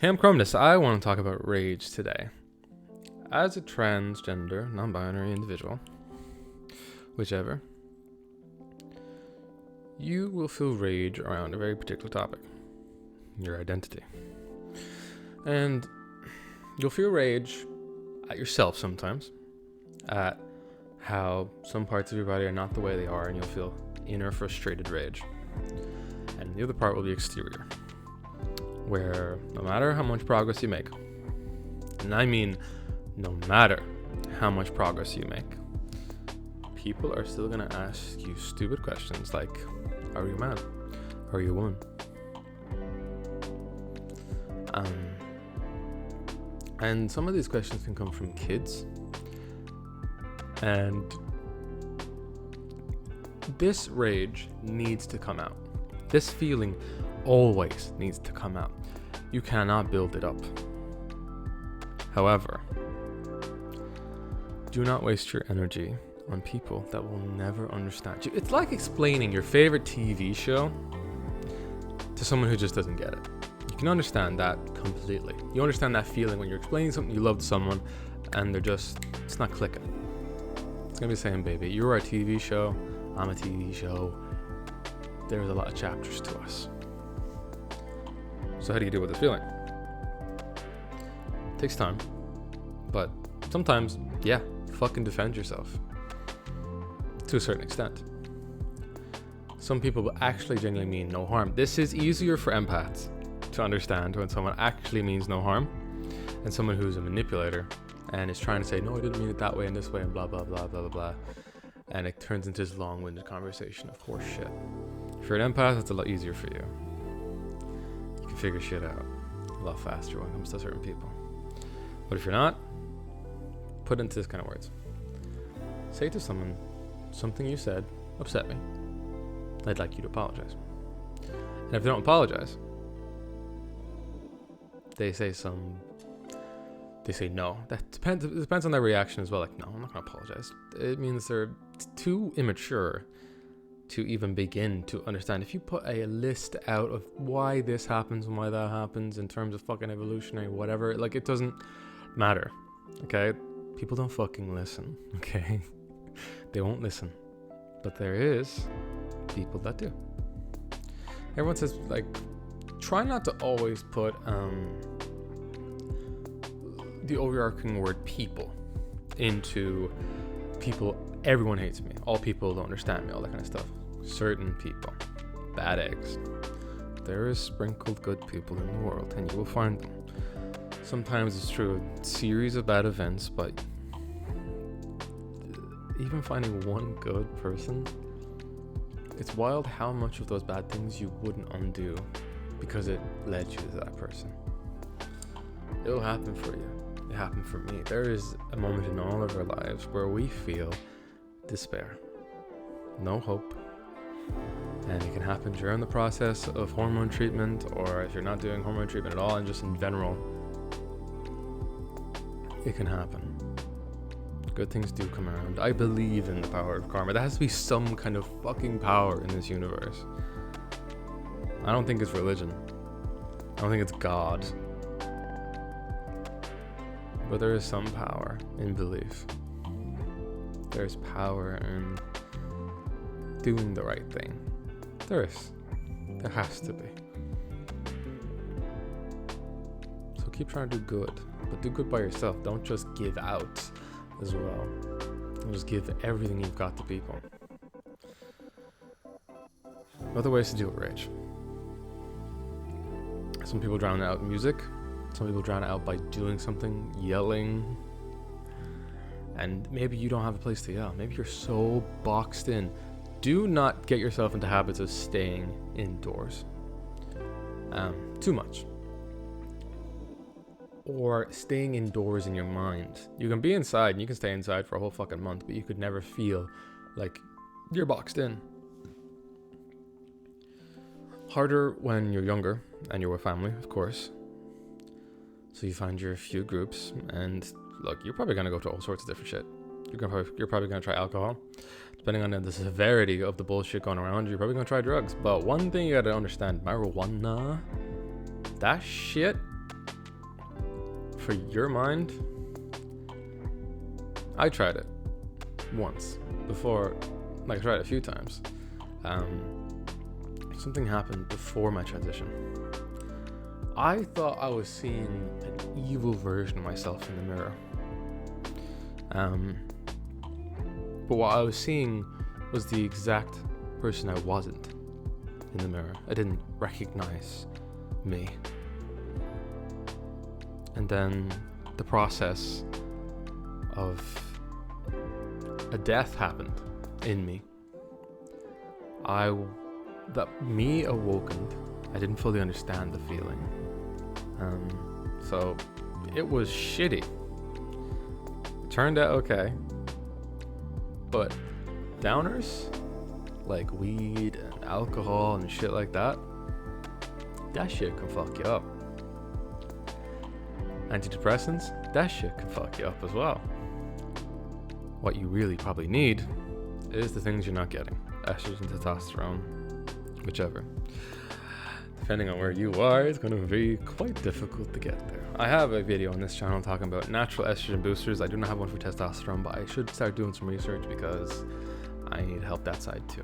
Hey, I'm Chromness. I want to talk about rage today. As a transgender, non-binary individual, whichever, you will feel rage around a very particular topic, your identity. And you'll feel rage at yourself sometimes, at how some parts of your body are not the way they are, and you'll feel inner frustrated rage. And the other part will be exterior, where no matter how much progress you make, and I mean no matter how much progress you make, people are still going to ask you stupid questions like, are you a man? Are you a woman? And some of these questions can come from kids. And this rage needs to come out. This feeling always needs to come out. You cannot build it up. However, do not waste your energy on people that will never understand you. It's like explaining your favorite TV show to someone who just doesn't get it. You can understand that completely. You understand that feeling when you're explaining something you love to someone and it's not clicking. It's gonna be the same, baby. You're a TV show, I'm a TV show. There's a lot of chapters to us. So how do you deal with this feeling? It takes time, but sometimes, fucking defend yourself to a certain extent. Some people will actually genuinely mean no harm. This is easier for empaths to understand when someone actually means no harm, and someone who's a manipulator and is trying to say, no, I didn't mean it that way and this way and blah, blah, blah, blah, blah, blah. And it turns into this long-winded conversation of horse shit. If you're an empath, it's a lot easier for you. You can figure shit out a lot faster when it comes to certain people. But if you're not, put it into this kind of words. Say to someone, something you said upset me. I'd like you to apologize. And if they don't apologize, they say no. That depends on their reaction as well. Like, no, I'm not going to apologize. It means they're too immature to even begin to understand. If you put a list out of why this happens and why that happens in terms of fucking evolutionary whatever, like, it doesn't matter. Okay? People don't fucking listen. Okay? They won't listen. But there is people that do. Everyone says, like, try not to always put the overarching word people into people. Everyone hates me. All people don't understand me. All that kind of stuff. Certain people. Bad eggs. There is sprinkled good people in the world, and you will find them. Sometimes it's through a series of bad events, but even finding one good person, it's wild how much of those bad things you wouldn't undo because it led you to that person. It'll happen for you. It happened for me. There is a moment in all of our lives where we feel despair, no hope, and it can happen during the process of hormone treatment, or if you're not doing hormone treatment at all and just in general, it can happen. Good things do come around. I believe in the power of karma. There has to be some kind of fucking power in this universe. I don't think it's religion. I don't think it's God. But there is some power in belief. There's power in doing the right thing. There is. There has to be. So keep trying to do good. But do good by yourself. Don't just give out as well. Don't just give everything you've got to people. Other ways to deal with rage. Some people drown it out in music. Some people drown it out by doing something, yelling. And maybe you don't have a place to yell. Maybe you're so boxed in. Do not get yourself into habits of staying indoors. Too much. Or staying indoors in your mind. You can be inside and you can stay inside for a whole fucking month, but you could never feel like you're boxed in. Harder when you're younger and you're with family, of course. So you find your few groups, and look, you're probably going to go to all sorts of different shit. You're probably going to try alcohol. Depending on the severity of the bullshit going around, you're probably going to try drugs. But one thing you got to understand, marijuana, that shit for your mind, I tried it once before. Like, I tried it a few times. Something happened before my transition. I thought I was seeing an evil version of myself in the mirror. But what I was seeing was the exact person I wasn't in the mirror. I didn't recognize me. And then the process of a death happened in me. Me awoken, I didn't fully understand the feeling. So it was shitty. Turned out okay. But downers, like weed and alcohol and shit like that shit can fuck you up. Antidepressants, that shit can fuck you up as well. What you really probably need is the things you're not getting. Estrogen, testosterone, whichever. Depending on where you are, it's going to be quite difficult to get there. I have a video on this channel talking about natural estrogen boosters. I do not have one for testosterone, but I should start doing some research because I need help that side too.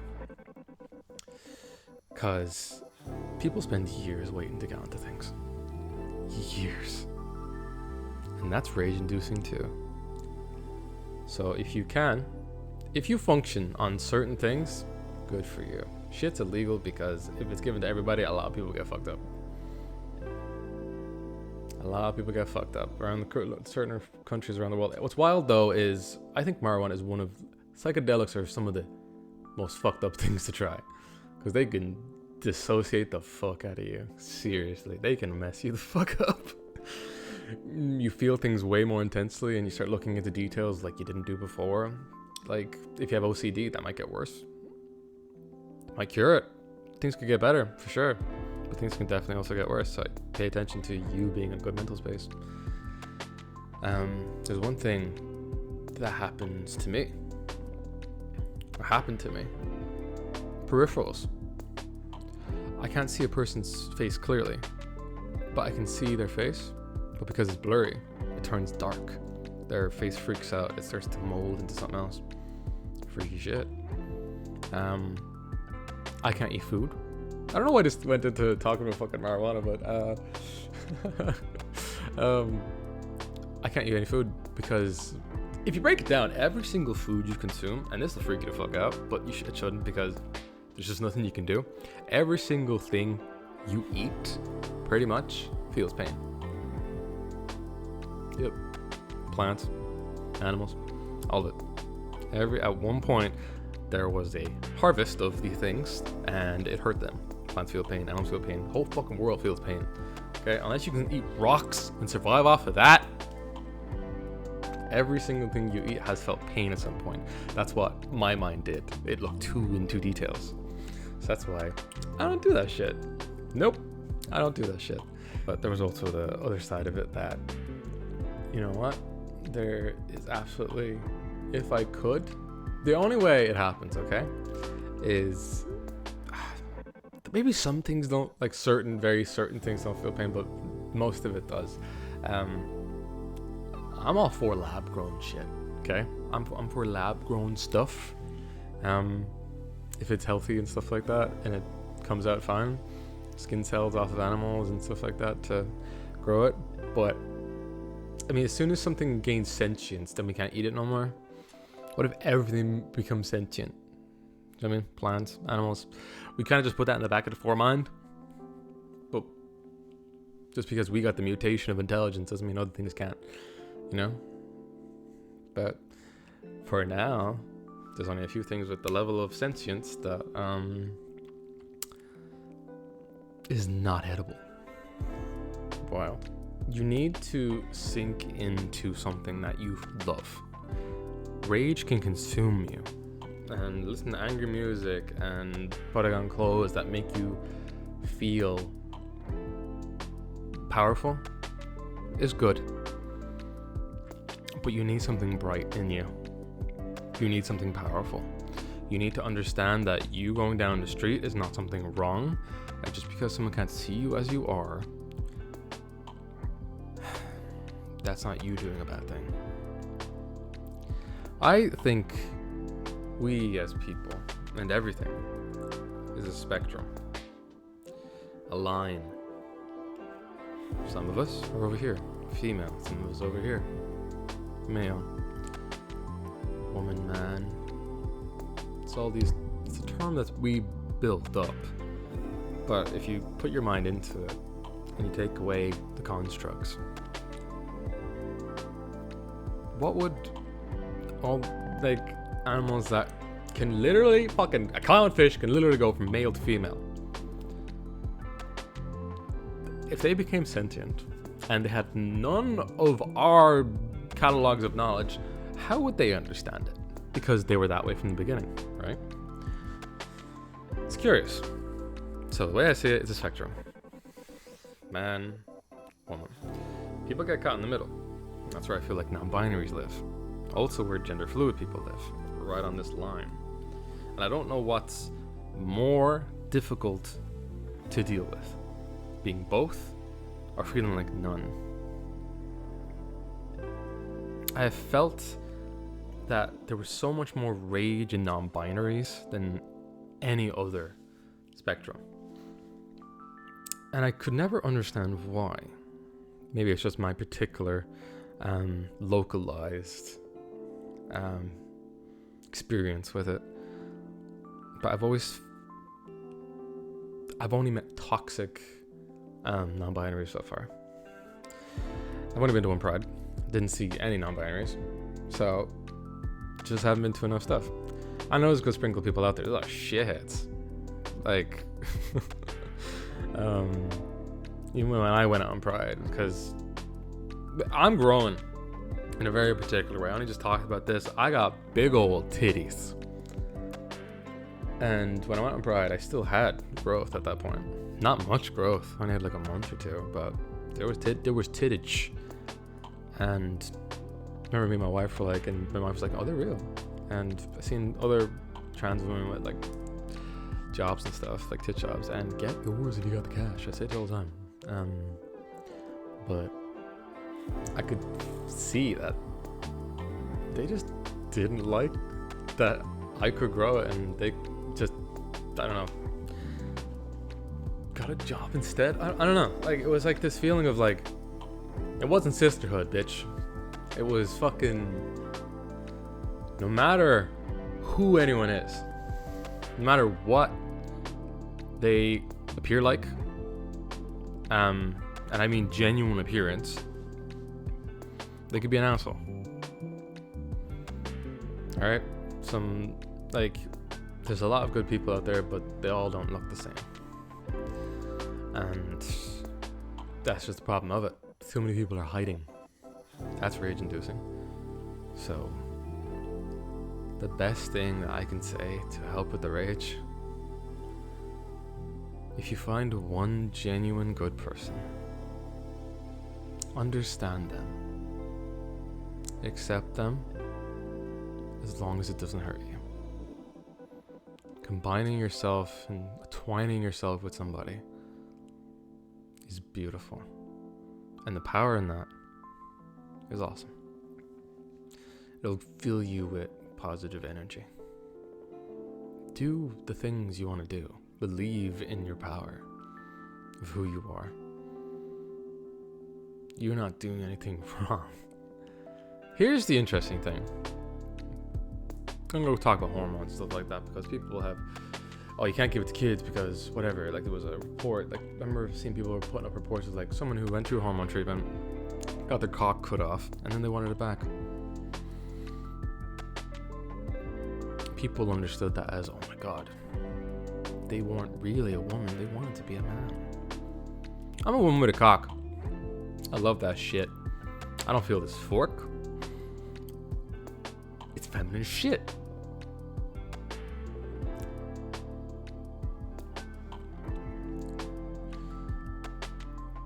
Because people spend years waiting to get onto things. Years. And that's rage-inducing too. So if you function on certain things, good for you. Shit's illegal because if it's given to everybody, a lot of people get fucked up. A lot of people get fucked up around certain countries around the world. What's wild though is I think marijuana is one of psychedelics are some of the most fucked up things to try because they can dissociate the fuck out of you. Seriously, they can mess you the fuck up. You feel things way more intensely and you start looking into details like you didn't do before. Like if you have OCD, that might get worse. Might cure it. Things could get better for sure, but things can definitely also get worse. So pay attention to you being in a good mental space. There's one thing that happens to me, or happened to me. Peripherals. I can't see a person's face clearly, but I can see their face. But because it's blurry, it turns dark. Their face freaks out. It starts to mold into something else. Freaky shit. I can't eat food. I don't know why I just went into talking about fucking marijuana, but I can't eat any food because if you break it down, every single food you consume, and this will freak you the fuck out, but it shouldn't because there's just nothing you can do. Every single thing you eat pretty much feels pain. Yep. Plants, animals, all of it. At one point, there was a harvest of these things, and it hurt them. Plants feel pain, animals feel pain, the whole fucking world feels pain. Okay, unless you can eat rocks and survive off of that, every single thing you eat has felt pain at some point. That's what my mind did. It looked too into details. So that's why I don't do that shit. Nope, I don't do that shit. But there was also the other side of it that, you know what? There is absolutely, if I could, the only way it happens, okay, is maybe some things don't, like very certain things don't feel pain, but most of it does. I'm all for lab grown shit, okay? I'm for lab grown stuff. If it's healthy and stuff like that, and it comes out fine, skin cells off of animals and stuff like that to grow it. But I mean, as soon as something gains sentience, then we can't eat it no more. What if everything becomes sentient? You know what I mean? Plants, animals. We kind of just put that in the back of the foremind. But just because we got the mutation of intelligence doesn't mean other things can't, you know? But for now, there's only a few things with the level of sentience that is not edible. Wow. You need to sink into something that you love. Rage can consume you, and listen to angry music and putting on clothes that make you feel powerful is good. But you need something bright in you. You need something powerful. You need to understand that you going down the street is not something wrong. And just because someone can't see you as you are that's not you doing a bad thing. I think we as people and everything is a spectrum, a line. Some of us are over here, female. Some of us over here, male, woman, man. It's all these. It's a term that we built up. But if you put your mind into it and you take away the constructs, what would all like animals that can literally fucking a clownfish can literally go from male to female, if they became sentient and they had none of our catalogs of knowledge, how would they understand it? Because they were that way from the beginning, right? It's curious. So the way I see it is a spectrum. Man, woman. People get caught in the middle. That's where I feel like non-binaries live. Also where gender fluid people live. Right on this line. And I don't know what's more difficult to deal with. Being both or feeling like none. I have felt that there was so much more rage in non-binaries than any other spectrum. And I could never understand why. Maybe it's just my particular localized experience with it. But I've only met toxic non-binaries so far. I've only been to one Pride. Didn't see any non-binaries. So just haven't been to enough stuff. I know there's good sprinkle people out there. There's a lot of shitheads. Like even when I went out on Pride, because I'm growing in a very particular way. I only just talked about this. I got big old titties. And when I went on Pride, I still had growth at that point. Not much growth. I only had like a month or two, but there was tittage. And I remember me and my wife were like, and my wife was like, oh, they're real. And I've seen other trans women with like jobs and stuff, like tit jobs, and get yours if you got the cash. I say it all the time. But I could see that they just didn't like that I could grow it, and they just, I don't know, got a job instead. I don't know. Like, it was like this feeling of like, it wasn't sisterhood, bitch. It was fucking, no matter who anyone is, no matter what they appear like, and I mean genuine appearance, they could be an asshole. Alright? Like, there's a lot of good people out there, but they all don't look the same. And that's just the problem of it. Too many people are hiding. That's rage inducing. So, the best thing that I can say to help with the rage, if you find one genuine good person, understand them, accept them, as long as it doesn't hurt you. Combining yourself and twining yourself with somebody is beautiful. And the power in that is awesome. It'll fill you with positive energy. Do the things you want to do. Believe in your power of who you are. You're not doing anything wrong. Here's the interesting thing. I'm going to talk about hormones, stuff like that, because people have, oh, you can't give it to kids because whatever. Like, there was a report, like, I remember seeing people were putting up reports of like someone who went through hormone treatment, got their cock cut off, and then they wanted it back. People understood that as, oh my god, they weren't really a woman, they wanted to be a man. I'm a woman with a cock. I love that shit. I don't feel this fork. It's feminine shit.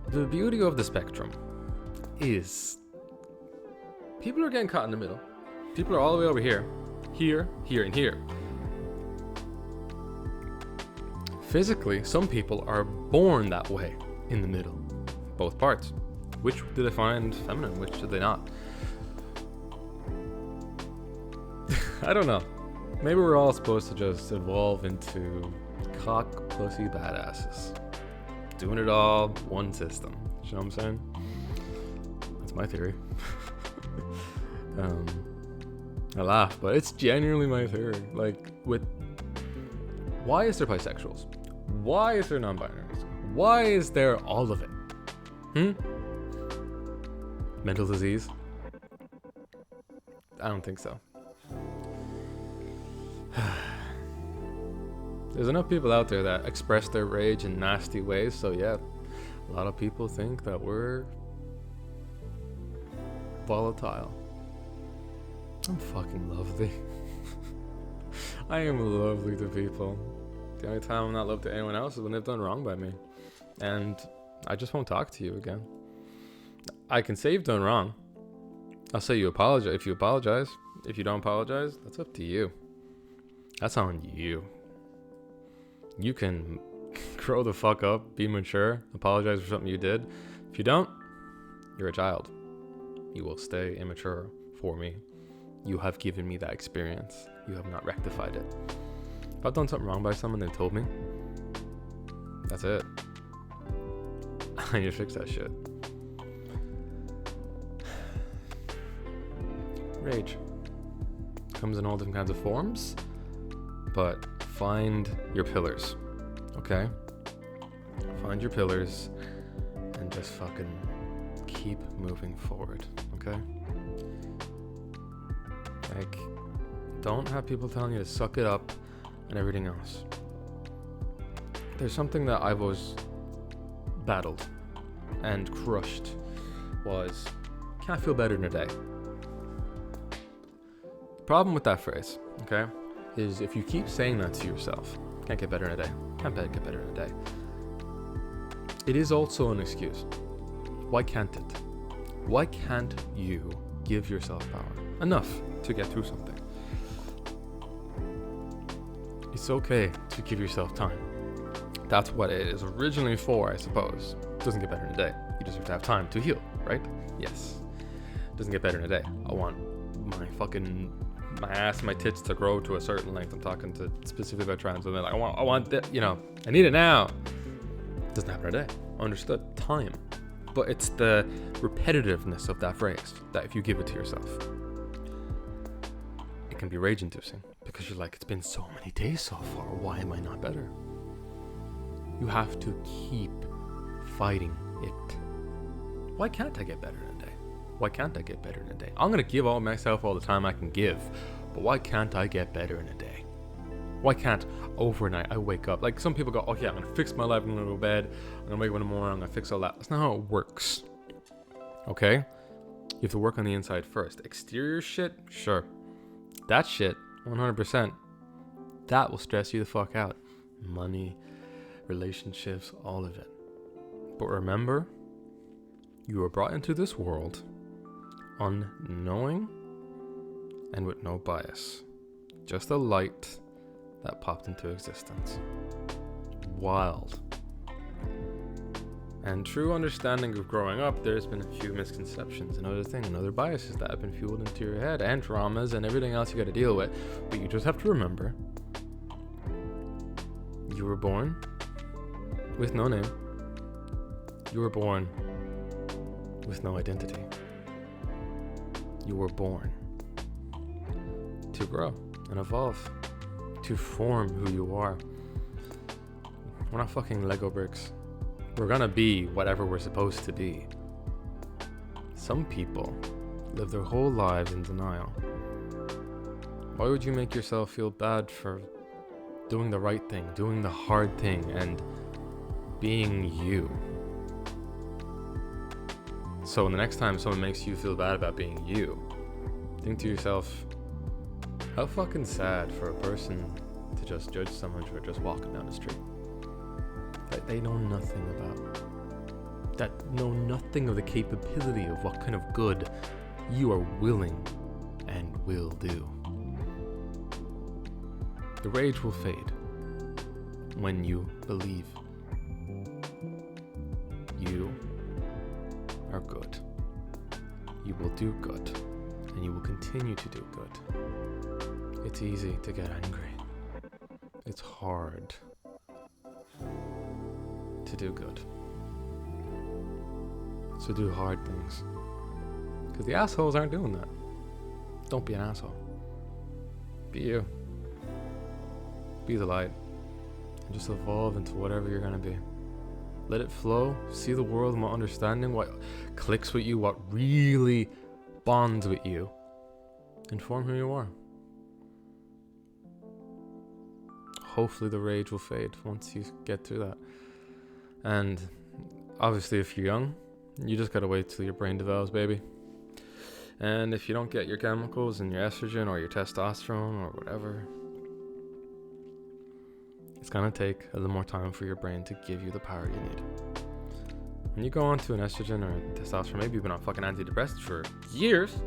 The beauty of the spectrum is people are getting caught in the middle. People are all the way over here, here, here, and here. Physically, some people are born that way in the middle, both parts. Which do they find feminine? Which do they not? I don't know. Maybe we're all supposed to just evolve into cock pussy badasses. Doing it all, one system. You know what I'm saying? That's my theory. I laugh, but it's genuinely my theory. Like, why is there bisexuals? Why is there non-binaries? Why is there all of it? Mental disease? I don't think so. There's enough people out there that express their rage in nasty ways, so yeah, a lot of people think that we're volatile. I'm fucking lovely. I am lovely to people. The only time I'm not loved to anyone else is when they've done wrong by me. And I just won't talk to you again. I can say you've done wrong. I'll say you apologize. If you apologize, if you don't apologize, that's up to you. That's on you. You can grow the fuck up, be mature, apologize for something you did. If you don't, you're a child. You will stay immature for me. You have given me that experience. You have not rectified it. If I've done something wrong by someone, they've told me. That's it. I need to fix that shit. Rage comes in all different kinds of forms, but find your pillars, okay? Find your pillars and just fucking keep moving forward, okay? Like, don't have people telling you to suck it up and everything else. There's something that I've always battled and crushed was, can't feel better in a day. The problem with that phrase, okay, is if you keep saying that to yourself, can't get better in a day, can't get better in a day, it is also an excuse. Why can't it? Why can't you give yourself power? Enough to get through something. It's okay to give yourself time. That's what it is originally for, I suppose. It doesn't get better in a day. You just have to have time to heal, right? Yes. It doesn't get better in a day. I want my ass, my tits to grow to a certain length. I'm talking to specifically about trans women. Like, I want that, I need it now. It doesn't happen in a day. Understood. Time. But it's the repetitiveness of that phrase that if you give it to yourself, it can be rage inducing because you're like, it's been so many days so far. Why am I not better? You have to keep fighting it. Why can't I get better in a day? Why can't I get better in a day? I'm going to give all myself all the time I can give, but why can't I get better in a day? Why can't overnight I wake up? Like some people go, okay, I'm going to fix my life. I'm going to go to bed. I'm going to wake up in the morning. I'm going to fix all that. That's not how it works. Okay? You have to work on the inside first. Exterior shit, sure. That shit, 100%. That will stress you the fuck out. Money, relationships, all of it. But remember, you were brought into this world unknowing and with no bias. Just a light that popped into existence. Wild. And true understanding of growing up, there's been a few misconceptions and other biases that have been fueled into your head and traumas and everything else you got to deal with. But you just have to remember, you were born with no name. You were born with no identity. You were born to grow and evolve, to form who you are. We're not fucking Lego bricks. We're gonna be whatever we're supposed to be. Some people live their whole lives in denial. Why would you make yourself feel bad for doing the right thing, doing the hard thing, and being you? So the next time someone makes you feel bad about being you, think to yourself, how fucking sad for a person to just judge someone for just walking down the street that they know nothing about, that know nothing of the capability of what kind of good you are willing and will do. The rage will fade when you believe you are good. You will do good. And you will continue to do good. It's easy to get angry. It's hard to do good. So do hard things. Because the assholes aren't doing that. Don't be an asshole. Be you. Be the light. And just evolve into whatever you're going to be. Let it flow. See the world more understanding. What clicks with you. What really bonds with you. And form who you are. Hopefully the rage will fade once you get through that. And obviously if you're young, you just gotta wait till your brain develops, baby. And if you don't get your chemicals and your estrogen or your testosterone or whatever, it's gonna take a little more time for your brain to give you the power you need. When you go on to an estrogen or testosterone, maybe you've been on fucking antidepressants for years,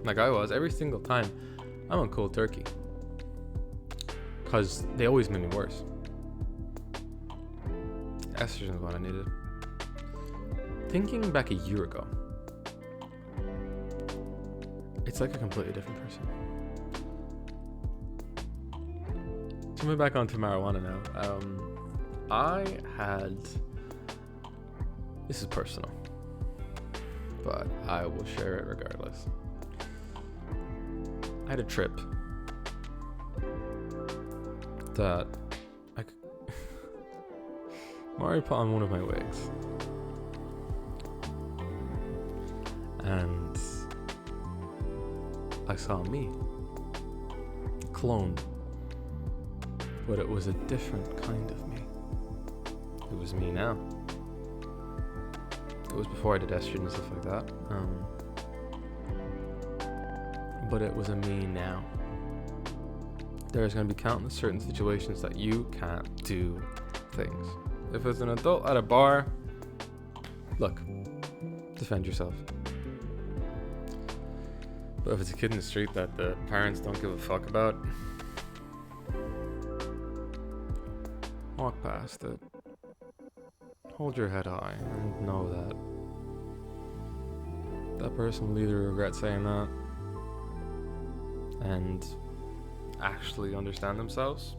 like I was, every single time, I'm on cold turkey. Because they always made me worse. Estrogen is what I needed. Thinking back a year ago, it's like a completely different person. Coming back onto marijuana now. I had, this is personal, but I will share it regardless. I had a trip that Mari put on one of my wigs, and I saw me cloned, but it was a different kind of me. It was me now. It was before I did estrogen and stuff like that, but it was a me now. There's going to be countless certain situations that you can't do things. If it's an adult at a bar, look, defend yourself. But if it's a kid in the street that the parents don't give a fuck about, walk past it. Hold your head high and know that person will either regret saying that and actually understand themselves,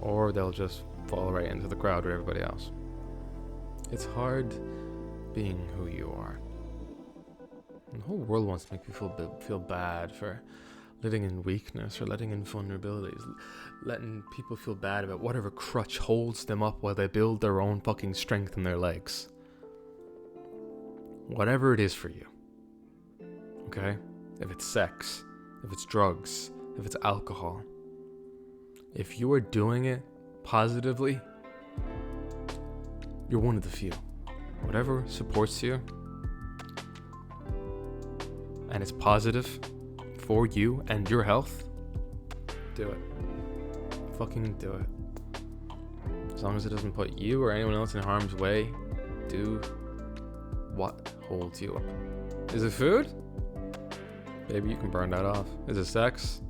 or they'll just fall right into the crowd with everybody else. It's hard being who you are. And the whole world wants to make you feel bad for living in weakness or letting in vulnerabilities, letting people feel bad about whatever crutch holds them up while they build their own fucking strength in their legs. Whatever it is for you. Okay? If it's sex, if it's drugs, if it's alcohol, if you are doing it positively, you're one of the few. Whatever supports you and it's positive for you and your health, do it. Fucking do it. As long as it doesn't put you or anyone else in harm's way, do what holds you up. Is it food? Baby, you can burn that off. Is it sex?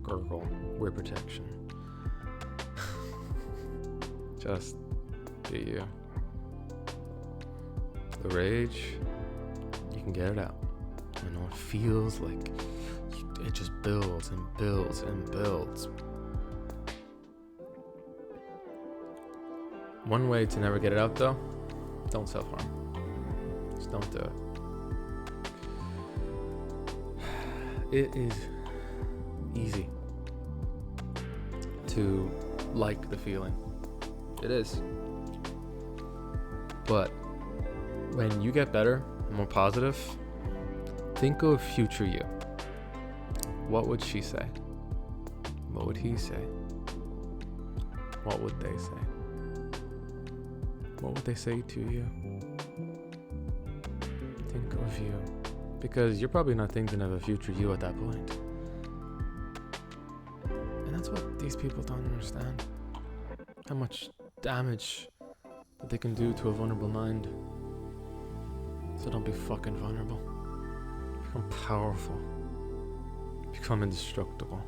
Girl, wear protection. Just be you. The rage, you can get it out. I know it feels like it just builds and builds and builds. One way to never get it out though, don't self-harm. Just don't do it. It is easy to like the feeling. It is. But when you get better and more positive, think of future you. What would she say? What would he say? What would they say? What would they say to you? Think of you. Because you're probably not thinking of a future you at that point. And that's what these people don't understand. How much damage that they can do to a vulnerable mind. So don't be fucking vulnerable. Become powerful. Become indestructible.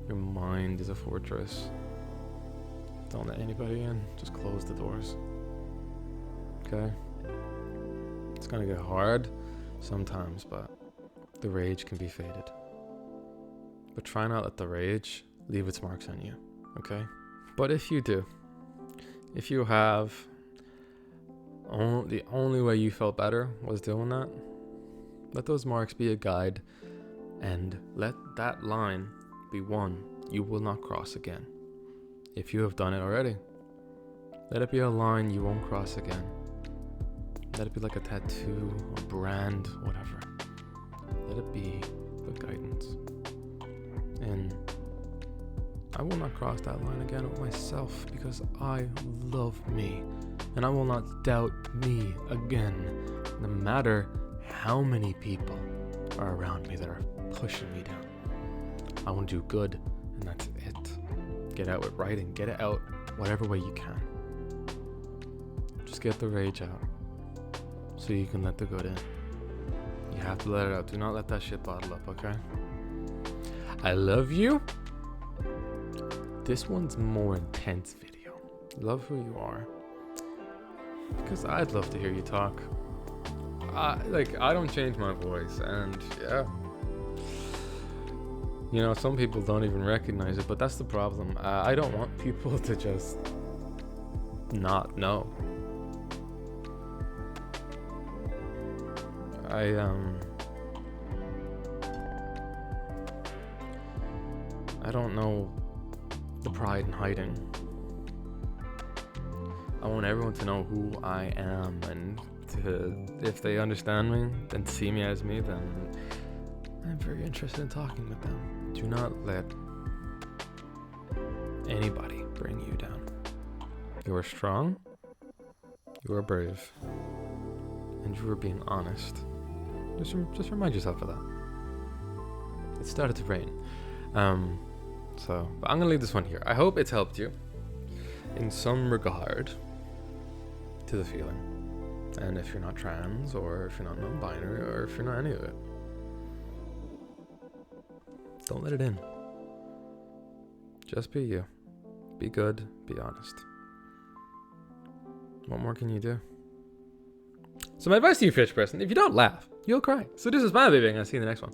Your mind is a fortress. Don't let anybody in. Just close the doors. okay? It's gonna get hard sometimes, but the rage can be faded. But try not let the rage leave its marks on you, okay? But if you do, if you have, the only way you felt better was doing that, let those marks be a guide, and let that line be one you will not cross again. If you have done it already, let it be a line you won't cross again. Let it be like a tattoo, a brand, whatever. Let it be the guidance. And I will not cross that line again with myself, because I love me. And I will not doubt me again, no matter how many people are around me that are pushing me down. I want to do good, and that's it. Get out with writing. Get it out whatever way you can. Just get the rage out so you can let the good in. You have to let it out. Do not let that shit bottle up, okay? I love you. This one's more intense video. Love who you are. Because I'd love to hear you talk. I don't change my voice, and yeah. You know, some people don't even recognize it, but that's the problem. I don't want people to just not know. I don't know the pride in hiding. I want everyone to know who I am, and if they understand me and see me as me, then I'm very interested in talking with them. Do not let anybody bring you down. You are strong, you are brave, and you are being honest. Just remind yourself of that. It started to rain. But I'm gonna leave this one here. I hope it's helped you in some regard to the feeling. And if you're not trans, or if you're not non-binary, or if you're not any of it, don't let it in. Just be you. Be good, be honest. What more can you do? So my advice to you, fish person, if you don't laugh, you'll cry. So this is my baby, and I'll see you in the next one.